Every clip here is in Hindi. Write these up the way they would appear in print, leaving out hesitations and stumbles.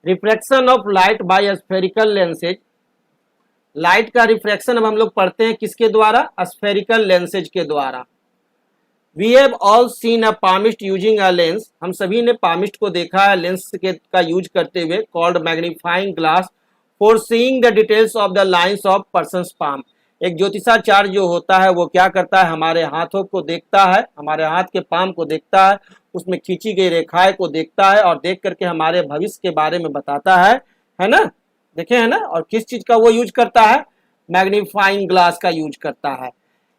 Refraction of light by spherical lenses. Light का रिफ्रैक्शन अब हम लोग पढ़ते हैं किसके द्वारा? स्फेरिकल लेंसेज के द्वारा। We have all seen a palmist using a lens. हम सभी ने पामिस्ट को देखा है लेंस के का यूज करते हुए, called magnifying glass for seeing the details of the lines of persons palm. एक ज्योतिषाचार्य जो होता है वो क्या करता है, हमारे हाथों को देखता है, हमारे हाथ के पाम को देखता है, उसमें खींची गई रेखाएं को देखता है और देख करके हमारे भविष्य के बारे में बताता है ना? देखे है ना? और किस चीज का वो यूज करता है? मैग्नीफाइंग ग्लास का यूज करता है।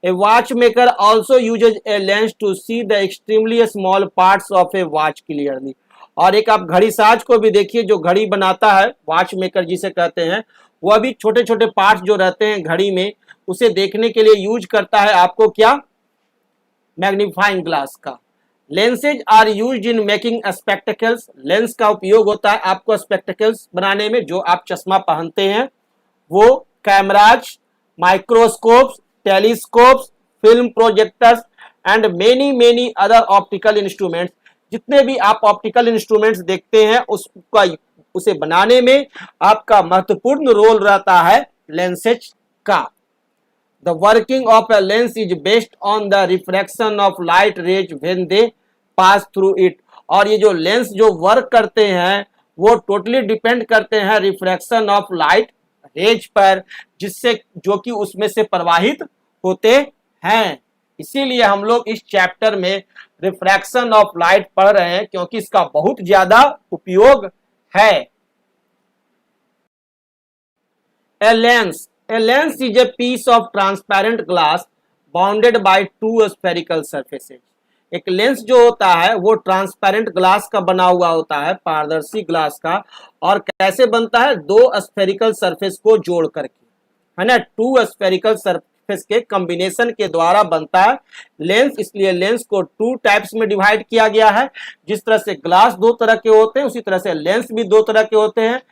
A watchmaker also uses a lens to see the extremely small parts of a watch clearly। और एक आप घड़ी साज को भी देखिए, जो घड़ी बनाता है वॉच मेकर जिसे कहते हैं, वह भी छोटे छोटे पार्ट्स जो रहते हैं घड़ी में उसे देखने के लिए यूज करता है आपको क्या? मैग्नीफाइंग ग्लास का। Lenses are used in making spectacles. Lens का उपयोग होता है आपको स्पेक्टेकल्स बनाने में, जो आप चश्मा पहनते हैं वो, cameras, microscopes, telescopes, film projectors and many many other optical instruments. जितने भी आप ऑप्टिकल इंस्ट्रूमेंट्स देखते हैं उसे बनाने में आपका महत्वपूर्ण रोल रहता है लेंसेज का। The working of a lens is based on the refraction of light rays when they pass through it। और ये जो लेंस जो वर्क करते हैं वो टोटली डिपेंड करते हैं रिफ्रैक्शन ऑफ लाइट रेज पर, जिससे जो कि उसमें से प्रवाहित होते हैं। इसीलिए हम लोग इस चैप्टर में रिफ्रैक्शन ऑफ लाइट पढ़ रहे हैं, क्योंकि इसका बहुत ज्यादा उपयोग है। A lens is a piece of transparent glass bounded by two spherical surfaces। एक लेंस जो होता है वो ट्रांसपेरेंट ग्लास का बना हुआ होता है, पारदर्शी ग्लास का। और कैसे बनता है? दो स्फेरिकल सरफेस को जोड़ करके, है ना? टू स्फेरिकल सरफेस के कॉम्बिनेशन के द्वारा बनता है लेंस। इसलिए लेंस को टू टाइप्स में डिवाइड किया गया है। जिस तरह से ग्लास दो तरह के होते हैं उसी तरह से लेंस भी दो तरह के होते हैं।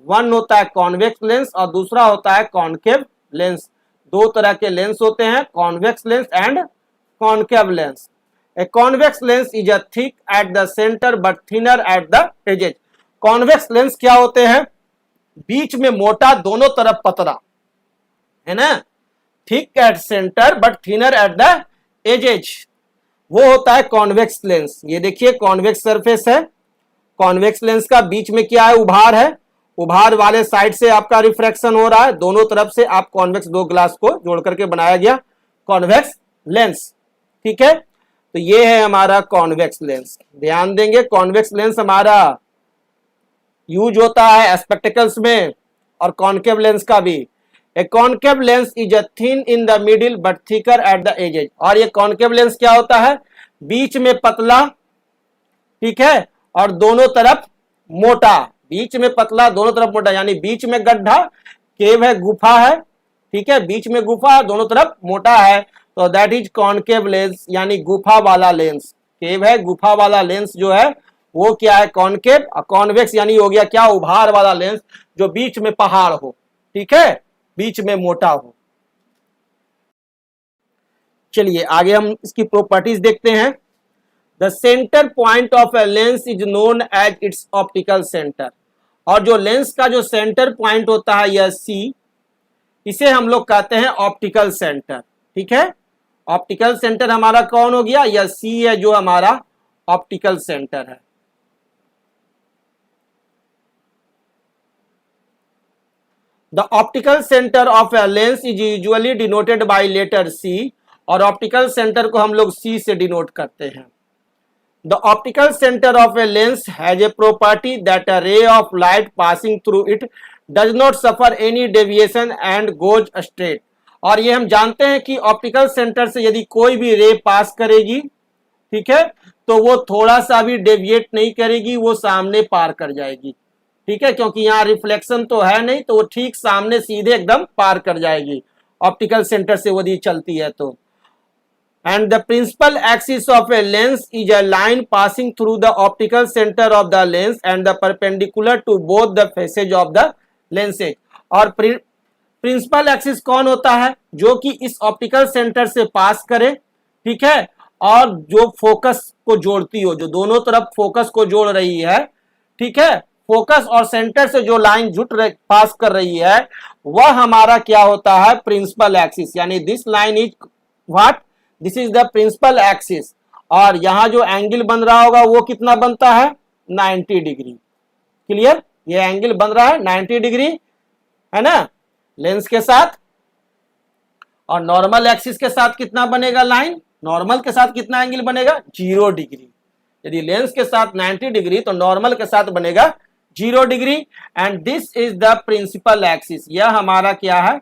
वन होता है कॉन्वेक्स लेंस और दूसरा होता है कॉनकेव लेंस। दो तरह के लेंस होते हैं, convex lens and concave lens. A convex lens is a thick at the center but thinner at the edges। Convex lens क्या होते हैं? बीच में मोटा, दोनों तरफ पतला, है ना? Thick at centre but thinner at the edges, वो होता है कॉन्वेक्स लेंस। ये देखिए कॉन्वेक्स सरफेस है। कॉन्वेक्स लेंस का बीच में क्या है? उभार है। उभार वाले साइड से आपका रिफ्रैक्शन हो रहा है, दोनों तरफ से आप कॉन्वेक्स दो ग्लास को जोड़ करके बनाया गया कॉन्वेक्स लेंस। ठीक है, तो ये है हमारा कॉन्वेक्स लेंस। ध्यान देंगे, कॉन्वेक्स लेंस हमारा यूज होता है स्पेक्टेकल्स में और कॉनकेव लेंस का भी। ए concave lens is a thin in the middle but thicker at the edges. और ये कॉनकेव लेंस क्या होता है? बीच में पतला, ठीक है, और दोनों तरफ मोटा। बीच में पतला, दोनों तरफ मोटा, यानी बीच में गड्ढा, केव है, गुफा है, ठीक है, बीच में गुफा है, दोनों तरफ मोटा है, तो दैट इज कॉनकेव लेंस, यानी गुफा वाला लेंस। केव है, गुफा वाला लेंस जो है वो क्या है? कॉनकेव। और कॉन्वेक्स यानी हो गया क्या? उभार वाला लेंस, जो बीच में पहाड़ हो, ठीक है, बीच में मोटा हो। चलिए आगे हम इसकी प्रॉपर्टीज देखते हैं। The centre point of a lens is known as its optical centre. और जो लेंस का जो सेंटर पॉइंट होता है यह सी, इसे हम लोग कहते हैं ऑप्टिकल सेंटर। ठीक है, ऑप्टिकल सेंटर हमारा कौन हो गया? यह सी है जो हमारा ऑप्टिकल सेंटर है। The optical centre of a lens is usually denoted by letter C. और ऑप्टिकल सेंटर को हम लोग सी से डिनोट करते हैं। The optical centre of a lens has a property that a ray of light passing through it does not suffer any deviation and goes straight. और ये हम जानते हैं कि ऑप्टिकल सेंटर से यदि कोई भी रे पास करेगी, ठीक है, तो वो थोड़ा सा भी डेविएट नहीं करेगी, वो सामने पार कर जाएगी। ठीक है, क्योंकि यहाँ रिफ्लेक्शन तो है नहीं, तो वो ठीक सामने सीधे एकदम पार कर जाएगी ऑप्टिकल सेंटर से यदि चलती है तो। And the principal axis of a lens is a line passing through the optical centre of the lens and the perpendicular to both the faces of the lenses. और प्रिंसिपल एक्सिस कौन होता है? जो कि इस ऑप्टिकल सेंटर से पास करे, ठीक है, और जो फोकस को जोड़ती हो, जो दोनों तरफ फोकस को जोड़ रही है, ठीक है, फोकस और सेंटर से जो लाइन जुट पास कर रही है वह हमारा क्या होता है, प्रिंसिपल एक्सिस, यानी this line is what, this is the principal axis. और यहां जो एंगल बन रहा होगा वो कितना बनता है, 90 डिग्री। क्लियर, ये एंगल बन रहा है 90 डिग्री, है ना, लेंस के साथ। और नॉर्मल एक्सिस के साथ कितना बनेगा लाइन, नॉर्मल के साथ कितना एंगल बनेगा, 0 डिग्री। यदि लेंस के साथ 90 डिग्री तो नॉर्मल के साथ बनेगा 0 degree. And this is the principal axis, यह हमारा क्या है,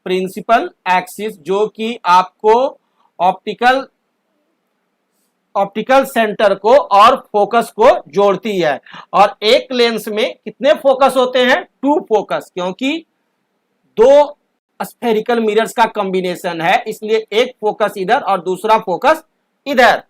प्रिंसिपल एक्सिस, जो कि आपको ऑप्टिकल सेंटर को और फोकस को जोड़ती है। और एक लेंस में कितने फोकस होते हैं, 2 फोकस, क्योंकि 2 स्फेरिकल मिरर्स का कॉम्बिनेशन है, इसलिए एक फोकस इधर और दूसरा फोकस इधर।